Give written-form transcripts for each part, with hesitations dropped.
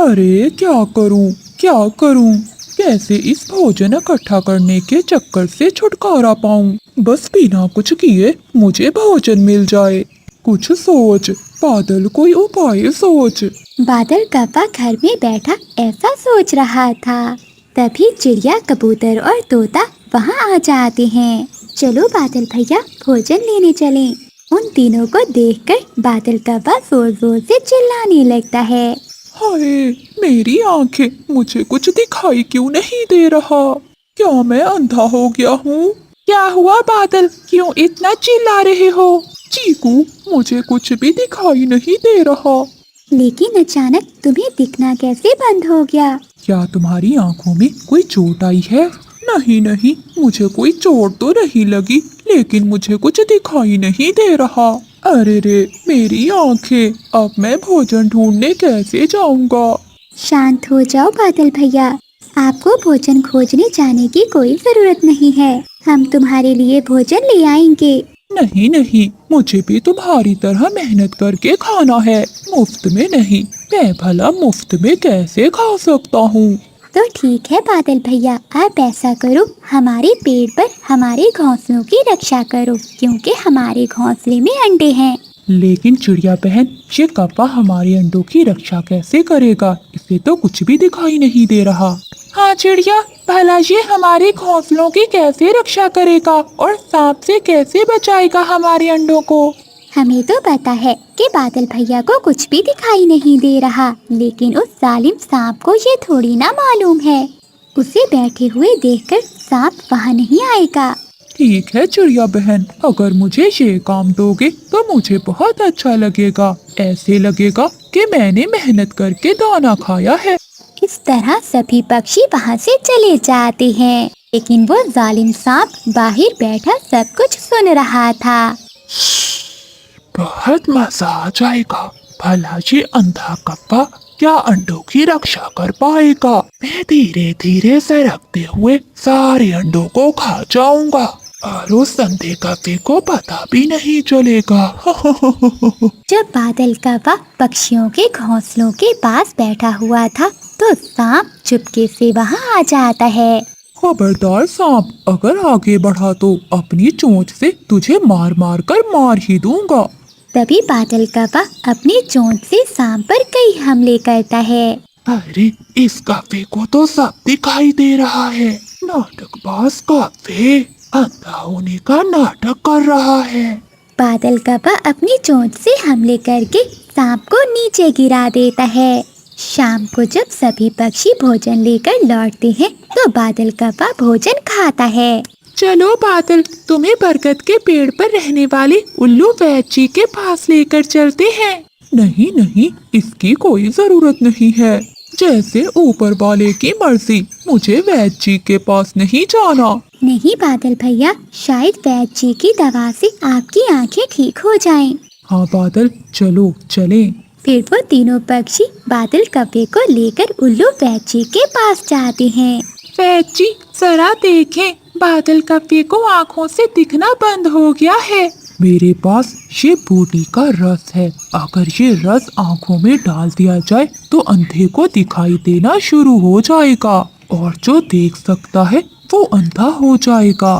अरे क्या करूं? कैसे इस भोजन इकट्ठा करने के चक्कर से छुटकारा पाऊं? बस बिना कुछ किए मुझे भोजन मिल जाए। कुछ सोच बादल, कोई उपाय सोच। बादल कौवा घर में बैठा ऐसा सोच रहा था। तभी चिड़िया, कबूतर और तोता वहाँ आ जाते हैं। चलो बादल भैया, भोजन लेने चलें। उन तीनों को देखकर बादल कौवा जोर जोर से चिल्लाने लगता है। हाय, मेरी आंखें, मुझे कुछ दिखाई क्यों नहीं दे रहा? क्या मैं अंधा हो गया हूँ? क्या हुआ बादल, क्यों इतना चिल्ला रहे हो? चीकू, मुझे कुछ भी दिखाई नहीं दे रहा। लेकिन अचानक तुम्हें दिखना कैसे बंद हो गया? क्या तुम्हारी आंखों में कोई चोट आई है? नहीं नहीं, मुझे कोई चोट तो नहीं लगी, लेकिन मुझे कुछ दिखाई नहीं दे रहा। अरे रे, मेरी आंखें, अब मैं भोजन ढूंढने कैसे जाऊंगा? शांत हो जाओ बादल भैया, आपको भोजन खोजने जाने की कोई जरूरत नहीं है। हम तुम्हारे लिए भोजन ले आएंगे। नहीं नहीं, मुझे भी तुम्हारी तरह मेहनत करके खाना है, मुफ्त में नहीं। मैं भला मुफ्त में कैसे खा सकता हूँ? तो ठीक है बादल भैया, आप ऐसा करो, हमारे पेड़ पर हमारे घोंसलों की रक्षा करो, क्योंकि हमारे घोंसले में अंडे हैं। लेकिन चिड़िया बहन, ये कौवा हमारे अंडों की रक्षा कैसे करेगा? इसे तो कुछ भी दिखाई नहीं दे रहा। हाँ चिड़िया, भला ये हमारे घोंसलों की कैसे रक्षा करेगा और सांप से कैसे बचाएगा हमारे अंडों को? हमें तो पता है कि बादल भैया को कुछ भी दिखाई नहीं दे रहा, लेकिन उस जालिम सांप को ये थोड़ी ना मालूम है। उसे बैठे हुए देखकर सांप वहाँ नहीं आएगा। ठीक है चिड़िया बहन, अगर मुझे ये काम दोगे तो मुझे बहुत अच्छा लगेगा। ऐसे लगेगा कि मैंने मेहनत करके दाना खाया है। इस तरह सभी पक्षी वहाँ से चले जाते हैं, लेकिन वो जालिम सांप बाहर बैठा सब कुछ सुन रहा था। बहुत मजा आ जाएगा। भला ये अंधा कौवा क्या अंडों की रक्षा कर पाएगा? मैं धीरे धीरे सरकते हुए सारे अंडों को खा जाऊंगा और उस अंधे कौवे को पता भी नहीं चलेगा। जब बादल कौवा पक्षियों के घोंसलों के पास बैठा हुआ था, तो सांप चुपके से वहाँ आ जाता है। खबरदार सांप, अगर आगे बढ़ा तो अपनी चोंच से तुझे मार मार कर मार ही दूंगा। तभी बादल कौवा अपनी चोंच से सांप पर कई हमले करता है। अरे, इस कौवे को तो सब दिखाई दे रहा है। नाटकबाज कौवे, अंधा होने का नाटक कर रहा है। बादल कौवा अपनी चोंच से हमले करके सांप को नीचे गिरा देता है। शाम को जब सभी पक्षी भोजन लेकर लौटते हैं, तो बादल कौवा भोजन खाता है। चलो बादल, तुम्हें बरगद के पेड़ पर रहने वाले उल्लू वैद जी के पास लेकर चलते हैं। नहीं नहीं, इसकी कोई जरूरत नहीं है। जैसे ऊपर वाले की मर्जी, मुझे वैद जी के पास नहीं जाना। नहीं बादल भैया, शायद वैद जी की दवा से आपकी आंखें ठीक हो जाएं। हाँ बादल, चलो चलें। फिर वो तीनों पक्षी बादल कौवे को लेकर उल्लू वैद जी के पास जाते हैं। वैद जी, जरा देखें, बादल कौवे को आँखों से दिखना बंद हो गया है। मेरे पास ये बूटी का रस है। अगर ये रस आँखों में डाल दिया जाए तो अंधे को दिखाई देना शुरू हो जाएगा, और जो देख सकता है वो अंधा हो जाएगा।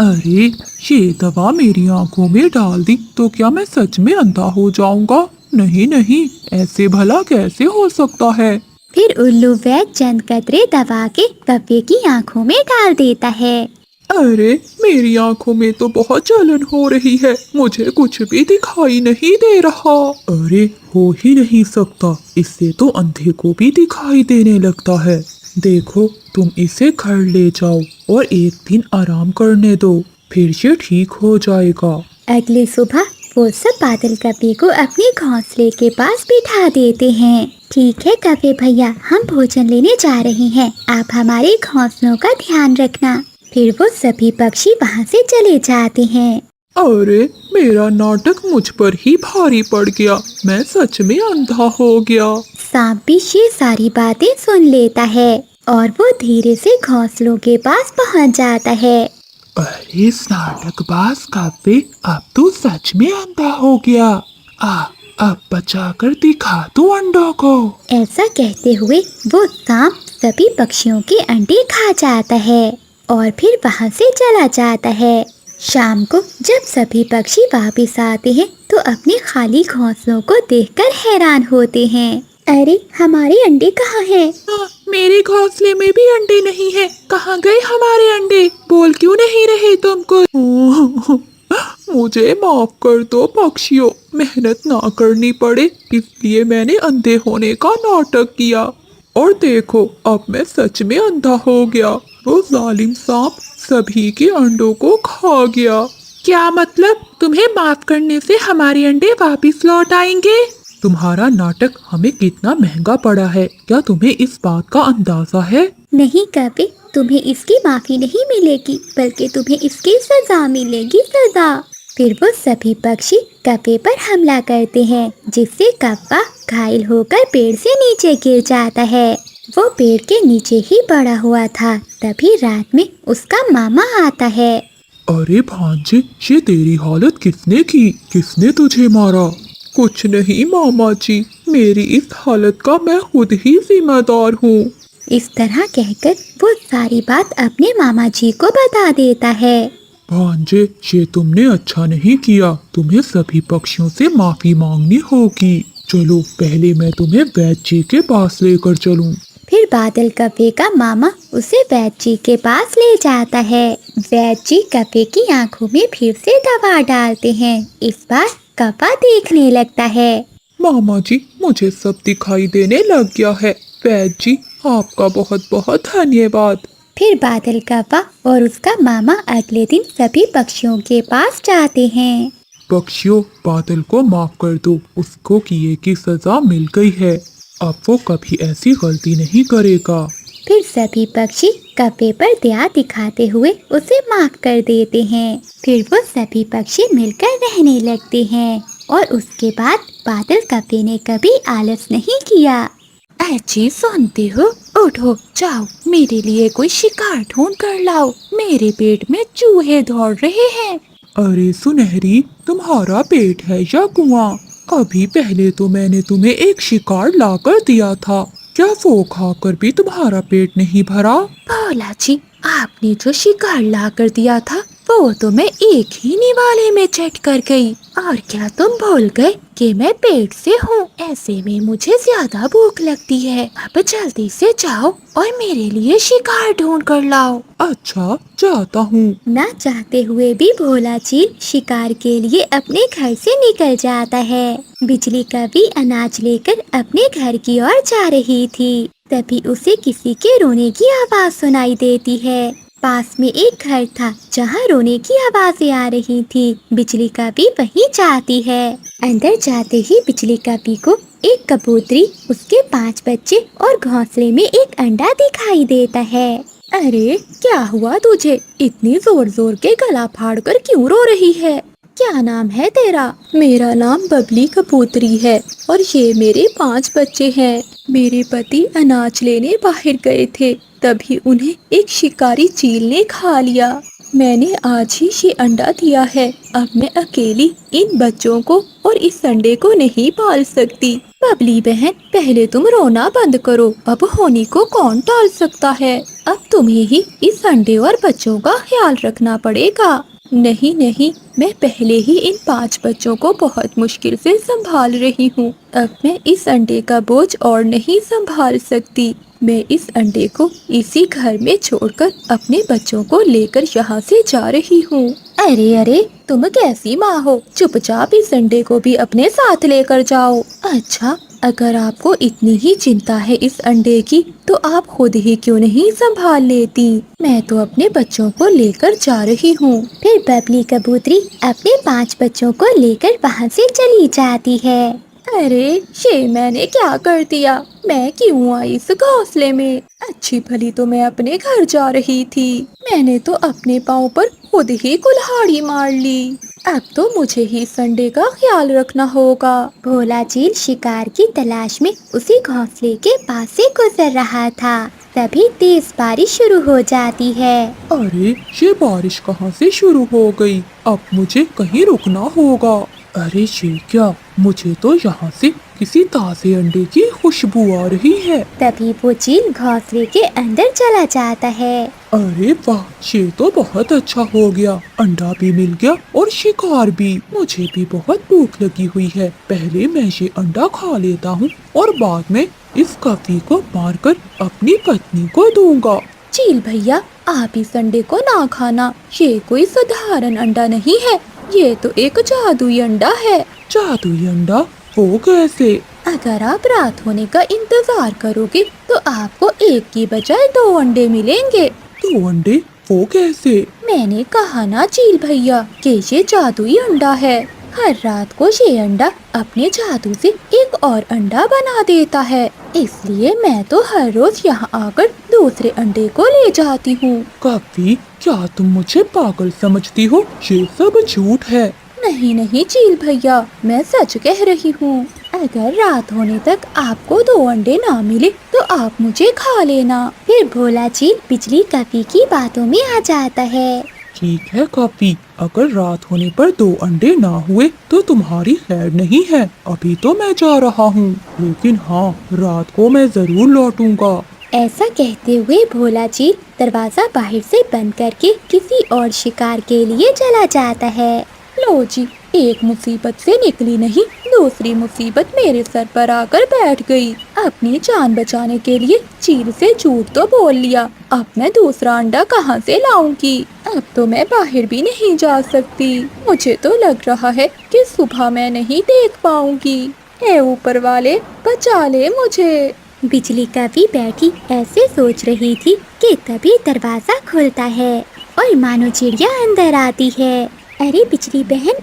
अरे, ये दवा मेरी आँखों में डाल दी तो क्या मैं सच में अंधा हो जाऊंगा? नहीं नहीं, ऐसे भला कैसे हो सकता है? फिर उल्लू वैद चंद कतरे दवा के कौवे की आंखों में डाल देता है। अरे, मेरी आंखों में तो बहुत जलन हो रही है, मुझे कुछ भी दिखाई नहीं दे रहा। अरे, हो ही नहीं सकता, इससे तो अंधे को भी दिखाई देने लगता है। देखो, तुम इसे घर ले जाओ और एक दिन आराम करने दो, फिर ये ठीक हो जाएगा। अगली सुबह वो सब बादल कौवे को अपने घोंसले के पास बिठा देते हैं। ठीक है कौवे भैया, हम भोजन लेने जा रहे हैं, आप हमारे घोंसलों का ध्यान रखना। फिर वो सभी पक्षी वहाँ से चले जाते हैं। अरे, मेरा नाटक मुझ पर ही भारी पड़ गया, मैं सच में अंधा हो गया। सांप भी ये सारी बातें सुन लेता है और वो धीरे से घोंसलों के पास पहुँच जाता है। अरे नाटकबाज कौवे, अब तू सच में अंधा हो गया। अब बचाकर दिखा तू अंडों को। ऐसा कहते हुए वो सांप सभी पक्षियों के अंडे खा जाता है और फिर वहाँ से चला जाता है। शाम को जब सभी पक्षी वापस आते हैं तो अपने खाली घोंसलों को देखकर हैरान होते हैं। अरे हमारे अंडे कहाँ हैं? मेरे घोंसले में भी अंडे नहीं है। कहाँ गए हमारे अंडे? बोल क्यों नहीं रहे तुमको? मुझे माफ कर दो पक्षियों, मेहनत ना करनी पड़े इसलिए मैंने अंधे होने का नाटक किया। और देखो अब मैं सच में अंधा हो गया। वो जालिम सांप सभी के अंडों को खा गया। क्या मतलब? तुम्हें माफ करने से हमारे अंडे वापस लौट आएंगे? तुम्हारा नाटक हमें कितना महंगा पड़ा है, क्या तुम्हें इस बात का अंदाजा है? नहीं कपे, तुम्हें इसकी माफी नहीं मिलेगी बल्कि तुम्हें इसकी सजा मिलेगी, सजा। फिर वो सभी पक्षी कपे पर हमला करते हैं जिससे कप्पा घायल होकर पेड़ से नीचे गिर जाता है। वो पेड़ के नीचे ही पड़ा हुआ था। तभी रात में उसका मामा आता है। अरे भांजे, ये तेरी हालत किसने की? किसने तुझे मारा? कुछ नहीं मामा जी, मेरी इस हालत का मैं खुद ही जिम्मेदार हूँ। इस तरह कहकर वो सारी बात अपने मामा जी को बता देता है। भांजे, ये तुमने अच्छा नहीं किया। तुम्हें सभी पक्षियों से माफी मांगनी होगी। चलो पहले मैं तुम्हें वैद्य जी के पास लेकर चलूं। फिर बादल कपे का मामा उसे वैद्य जी के पास ले जाता है। वैद्य जी कपे की आंखों में फिर से दवा डालते हैं। इस बार कपा देखने लगता है। मामा जी, मुझे सब दिखाई देने लग गया है। वैद्य जी, आपका बहुत बहुत धन्यवाद। फिर बादल कपा और उसका मामा अगले दिन सभी पक्षियों के पास जाते हैं। पक्षियों, बादल को माफ कर दो, उसको किए की सजा मिल गई है। अब वो कभी ऐसी गलती नहीं करेगा। फिर सभी पक्षी कपे पर दया दिखाते हुए उसे माफ कर देते हैं। फिर वो सभी पक्षी मिलकर रहने लगते हैं और उसके बाद बादल कपे ने कभी आलस नहीं किया। अच्छी सुनते हो? उठो, जाओ मेरे लिए कोई शिकार ढूंढ कर लाओ। मेरे पेट में चूहे दौड़ रहे हैं। अरे सुनहरी, तुम्हारा पेट है या कुआं? अभी पहले तो मैंने तुम्हें एक शिकार लाकर दिया था। क्या वो खाकर भी तुम्हारा पेट नहीं भरा? भोला जी, आपने जो शिकार ला कर दिया था वो तो मैं एक ही निवाले में चट कर गई। और क्या तुम भूल गए कि मैं पेट से हूँ? ऐसे में मुझे ज्यादा भूख लगती है। अब जल्दी से जाओ और मेरे लिए शिकार ढूंढ कर लाओ। अच्छा, जाता हूँ। ना चाहते हुए भी भोला चील शिकार के लिए अपने घर से निकल जाता है। बिजली कभी अनाज लेकर अपने घर की ओर जा रही थी। तभी उसे किसी के रोने की आवाज सुनाई देती है। पास में एक घर था जहाँ रोने की आवाजें आ रही थी। बिजली कभी वहीं जाती है। अंदर जाते ही बिजली कभी को एक कबूतरी, उसके 5 बच्चे और घोंसले में एक अंडा दिखाई देता है। अरे क्या हुआ तुझे? इतनी जोर जोर के गला फाड़ कर क्यों रो रही है? क्या नाम है तेरा? मेरा नाम बबली कबूतरी है और ये मेरे 5 बच्चे हैं। मेरे पति अनाज लेने बाहर गए थे, तभी उन्हें एक शिकारी चील ने खा लिया। मैंने आज ही ये अंडा दिया है। अब मैं अकेली इन बच्चों को और इस अंडे को नहीं पाल सकती। बबली बहन, पहले तुम रोना बंद करो। अब होनी को कौन टाल सकता है? अब तुम्हें ही इस अंडे और बच्चों का ख्याल रखना पड़ेगा। नहीं नहीं, मैं पहले ही इन 5 बच्चों को बहुत मुश्किल से संभाल रही हूँ। अब मैं इस अंडे का बोझ और नहीं संभाल सकती। मैं इस अंडे को इसी घर में छोड़कर अपने बच्चों को लेकर यहाँ से जा रही हूँ। अरे अरे, तुम कैसी माँ हो? चुपचाप इस अंडे को भी अपने साथ लेकर जाओ। अच्छा, अगर आपको इतनी ही चिंता है इस अंडे की तो आप खुद ही क्यों नहीं संभाल लेती? मैं तो अपने बच्चों को लेकर जा रही हूँ। फिर बबली कबूतरी अपने 5 बच्चों को लेकर वहाँ से चली जाती है। अरे ये मैंने क्या कर दिया? मैं क्यों आई इस घोंसले में? अच्छी भली तो मैं अपने घर जा रही थी। मैंने तो अपने पाँव पर खुद ही कुल्हाड़ी मार ली। अब तो मुझे ही संडे का ख्याल रखना होगा। भोला चील शिकार की तलाश में उसी घोंसले के पास से गुजर रहा था। तभी तेज बारिश शुरू हो जाती है। अरे ये बारिश कहाँ से शुरू हो गई? अब मुझे कहीं रुकना होगा। अरे ये क्या, मुझे तो यहाँ से किसी ताजे अंडे की खुशबू आ रही है। तभी वो चील घोंसले के अंदर चला जाता है। अरे वाह, ये तो बहुत अच्छा हो गया, अंडा भी मिल गया और शिकार भी। मुझे भी बहुत भूख लगी हुई है, पहले मैं ये अंडा खा लेता हूँ और बाद में इस कफी को मारकर अपनी पत्नी को दूंगा। चील भैया, आप इस अंडे को ना खाना, ये कोई साधारण अंडा नहीं है, ये तो एक जादुई अंडा है। जादुई अंडा? वो कैसे? अगर आप रात होने का इंतजार करोगे तो आपको एक की बजाय 2 अंडे मिलेंगे। 2 अंडे? वो कैसे? मैंने कहा ना चील भैया कि ये जादुई अंडा है। हर रात को ये अंडा अपने जादू से एक और अंडा बना देता है, इसलिए मैं तो हर रोज यहाँ आकर दूसरे अंडे को ले जाती हूँ। कफी, क्या तुम मुझे पागल समझती हो? ये सब झूठ है। नहीं नहीं चील भैया, मैं सच कह रही हूँ। अगर रात होने तक आपको 2 अंडे ना मिले तो आप मुझे खा लेना। फिर भोला चील बिजली कफी की बातों में आ जाता है। ठीक है कफी, अगर रात होने पर 2 अंडे ना हुए तो तुम्हारी खैर नहीं है। अभी तो मैं जा रहा हूँ, लेकिन हाँ, रात को मैं जरूर लौटूंगा। ऐसा कहते हुए भोला चील दरवाजा बाहर से बंद करके किसी और शिकार के लिए चला जाता है। लो जी, एक मुसीबत से निकली नहीं, दूसरी मुसीबत मेरे सर पर आकर बैठ गई। अपनी जान बचाने के लिए चील से झूठ तो बोल लिया, अब मैं दूसरा अंडा कहाँ से लाऊंगी? अब तो मैं बाहर भी नहीं जा सकती। मुझे तो लग रहा है कि सुबह मैं नहीं देख पाऊंगी। हे ऊपर वाले, बचा ले मुझे। बिजली कभी बैठी ऐसे सोच रही थी कि तभी दरवाजा खुलता है और मानो चिड़िया अंदर आती है। अरे बिजली बहन,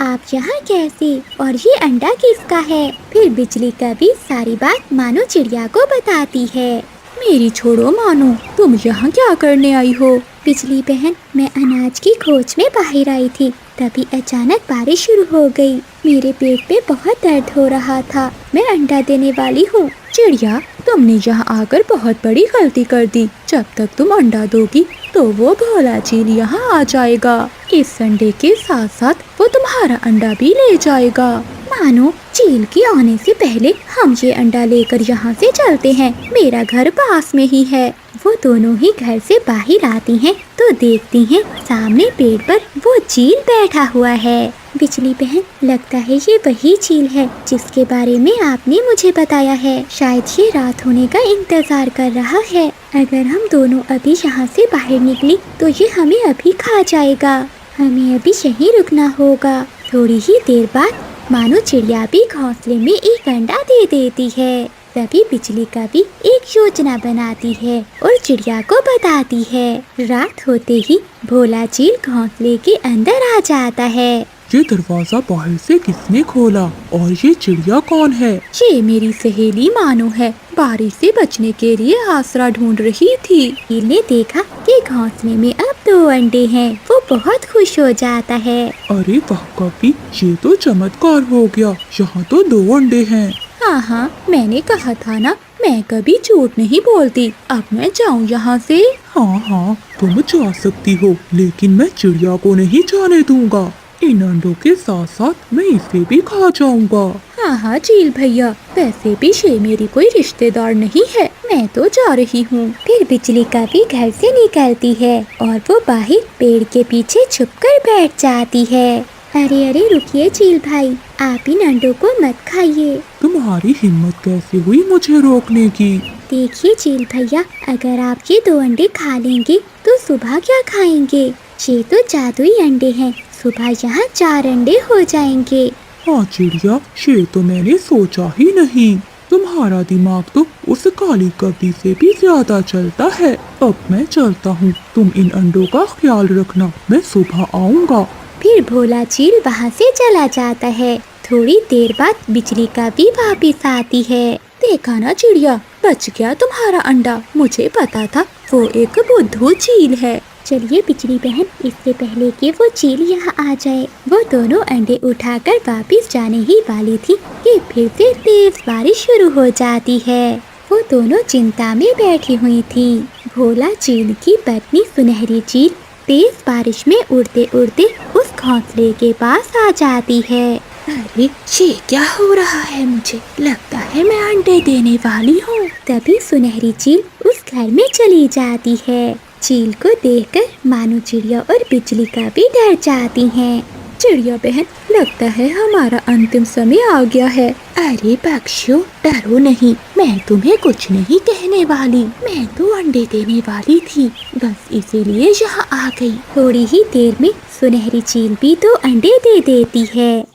आप यहाँ कैसे? और ये अंडा किसका है? फिर बिजली कभी सारी बात मानो चिड़िया को बताती है। मेरी छोड़ो मानो, तुम यहाँ क्या करने आई हो? बिजली बहन, मैं अनाज की खोज में बाहर आई थी, तभी अचानक बारिश शुरू हो गई। मेरे पेट पे बहुत दर्द हो रहा था, मैं अंडा देने वाली हूँ। चिड़िया, तुमने यहाँ आकर बहुत बड़ी गलती कर दी। जब तक तुम अंडा दोगी तो वो भोला चील यहाँ आ जाएगा। इस अंडे के साथ साथ वो तुम्हारा अंडा भी ले जाएगा। मानो, चील के आने से पहले हम ये अंडा लेकर यहाँ से चलते हैं, मेरा घर पास में ही है। वो दोनों ही घर से बाहर आती हैं तो देखती हैं सामने पेड़ पर वो चील बैठा हुआ है। बिजली बहन, लगता है ये वही चील है जिसके बारे में आपने मुझे बताया है। शायद ये रात होने का इंतजार कर रहा है। अगर हम दोनों अभी यहाँ से बाहर निकली तो ये हमें अभी खा जाएगा। हमें अभी यहीं रुकना होगा। थोड़ी ही देर बाद मानो चिड़िया भी घोंसले में एक अंडा दे देती है। तभी बिजली का भी एक योजना बनाती है और चिड़िया को बताती है। रात होते ही भोला चील घोंसले के अंदर आ जाता है। ये दरवाजा बाहर से किसने खोला और ये चिड़िया कौन है? ये मेरी सहेली मानो है, बारिश से बचने के लिए आसरा ढूंढ रही थी। चील ने देखा कि घोंसले में अब 2 अंडे हैं। वो बहुत खुश हो जाता है। अरे वाह कफी, ये तो चमत्कार हो गया, यहाँ तो 2 अंडे हैं। हाँ हाँ, मैंने कहा था ना, मैं कभी झूठ नहीं बोलती। अब मैं जाऊँ यहाँ से? हाँ हाँ, तुम जा सकती हो, लेकिन मैं चिड़िया को नहीं जाने दूंगा। इन अंडों के साथ साथ मैं इसे भी खा जाऊंगा। हाँ हाँ चील भैया, वैसे भी ये मेरी कोई रिश्तेदार नहीं है, मैं तो जा रही हूँ। फिर बिजली का भी घर से निकलती है और वो बाहर पेड़ के पीछे छुपकर बैठ जाती है। अरे अरे रुकिए चील भाई, आप इन अंडों को मत खाइए। तुम्हारी हिम्मत कैसे हुई मुझे रोकने की? देखिए चील भैया, अगर आप ये 2 अंडे खा लेंगे तो सुबह क्या खाएंगे? ये तो जादुई अंडे हैं, सुबह यहाँ 4 अंडे हो जाएंगे। हाँ चिड़िया, ये तो मैंने सोचा ही नहीं। तुम्हारा दिमाग तो उस काली कभी से भी ज्यादा चलता है। अब मैं चलता हूँ, तुम इन अंडों का ख्याल रखना, मैं सुबह आऊँगा। फिर भोला चील वहाँ से चला जाता है। थोड़ी देर बाद बिजली का भी वापिस आती है। देखा ना चिड़िया, बच गया तुम्हारा अंडा, मुझे पता था वो एक बुद्धू चील है। चलिए बिजली बहन, इससे पहले कि वो चील यहाँ आ जाए, वो दोनों अंडे उठाकर वापिस जाने ही वाली थी कि फिर से तेज बारिश शुरू हो जाती है। वो दोनों चिंता में बैठी हुई थी। भोला चील की पत्नी सुनहरी चील तेज बारिश में उड़ते उड़ते उस घोंसले के पास आ जाती है। अरे ये क्या हो रहा है? मुझे लगता है मैं अंडे देने वाली हूँ। तभी सुनहरी चील उस घर में चली जाती है। चील को देखकर मानो चिड़िया और बिजली का भी डर जाती हैं। चिड़िया बहन, लगता है हमारा अंतिम समय आ गया है। अरे पक्षियों, डरो नहीं, मैं तुम्हें कुछ नहीं कहने वाली। मैं तो अंडे देने वाली थी, बस इसीलिए यहाँ आ गई। थोड़ी ही देर में सुनहरी चील भी तो अंडे दे देती है।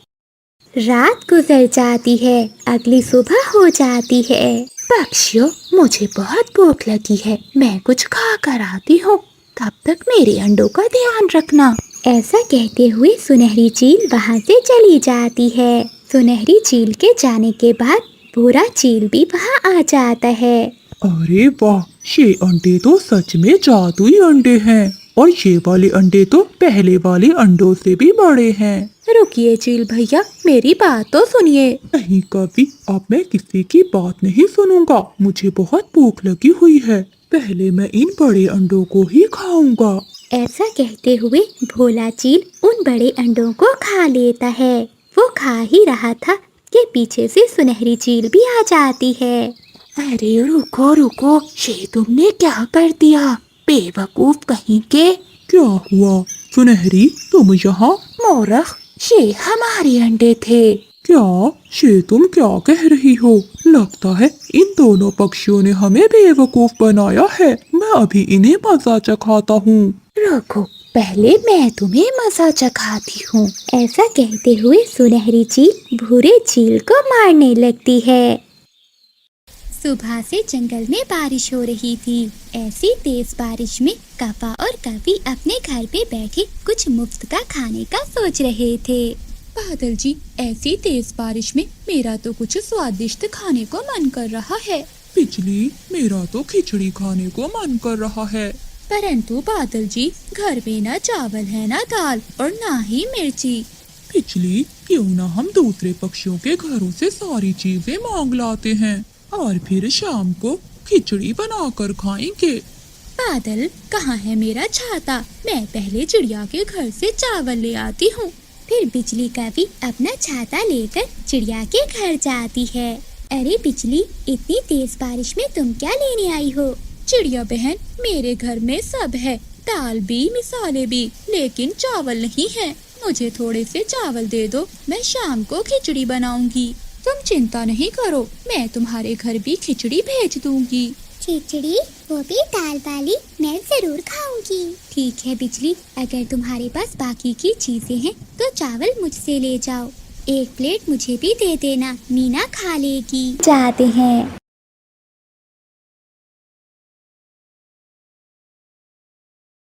रात गुजर जाती है, अगली सुबह हो जाती है। पक्षियों, मुझे बहुत भूख लगी है, मैं कुछ खा कर आती हूँ। तब तक मेरे अंडों का ध्यान रखना। ऐसा कहते हुए सुनहरी चील वहाँ से चली जाती है। सुनहरी चील के जाने के बाद भूरा चील भी वहाँ आ जाता है। अरे वाह, ये अंडे तो सच में जादुई अंडे हैं और ये वाले अंडे तो पहले वाले अंडों से भी बड़े हैं। रुकिए चील भैया, मेरी बात तो सुनिए। नहीं कवि, अब मैं किसी की बात नहीं सुनूंगा। मुझे बहुत भूख लगी हुई है, पहले मैं इन बड़े अंडों को ही खाऊंगा। ऐसा कहते हुए भोला चील उन बड़े अंडों को खा लेता है। वो खा ही रहा था कि पीछे से सुनहरी चील भी आ जाती है। अरे रुको रुको, ये तुमने क्या कर दिया? बेवकूफ कहीं के। क्या हुआ सुनहरी, तुम यहाँ? मूर्ख, ये हमारे अंडे थे। क्या ये तुम क्या कह रही हो? लगता है इन दोनों पक्षियों ने हमें बेवकूफ बनाया है। मैं अभी इन्हें मजा चखाता हूँ। रुको, पहले मैं तुम्हें मजा चखाती हूँ। ऐसा कहते हुए सुनहरी चील भूरे चील को मारने लगती है। सुबह से जंगल में बारिश हो रही थी। ऐसी तेज बारिश में कप्पा और कवि अपने घर पे बैठे कुछ मुफ्त का खाने का सोच रहे थे। बादल जी, ऐसी तेज बारिश में मेरा तो कुछ स्वादिष्ट खाने को मन कर रहा है। बिजली, मेरा तो खिचड़ी खाने को मन कर रहा है। परंतु बादल जी, घर में ना चावल है, ना दाल और ना ही मिर्ची। बिजली, क्यों ना हम दूसरे पक्षियों के घरों से सारी चीजें मांग लाते हैं और फिर शाम को खिचड़ी बनाकर खाएंगे। बादल, कहाँ है मेरा छाता? मैं पहले चिड़िया के घर से चावल ले आती हूँ। फिर बिजली कवि अपना छाता लेकर चिड़िया के घर जाती है। अरे बिजली, इतनी तेज बारिश में तुम क्या लेने आई हो? चिड़िया बहन, मेरे घर में सब है, दाल भी, मिसाले भी, लेकिन चावल नहीं है। मुझे थोड़े से चावल दे दो, मैं शाम को खिचड़ी बनाऊंगी। तुम चिंता नहीं करो, मैं तुम्हारे घर भी खिचड़ी भेज दूंगी। खिचड़ी, वो भी दाल वाली, मैं जरूर खाऊंगी। ठीक है बिजली, अगर तुम्हारे पास बाकी की चीजें हैं तो चावल मुझसे ले जाओ। एक प्लेट मुझे भी दे देना, मीना खा लेगी। जाते हैं।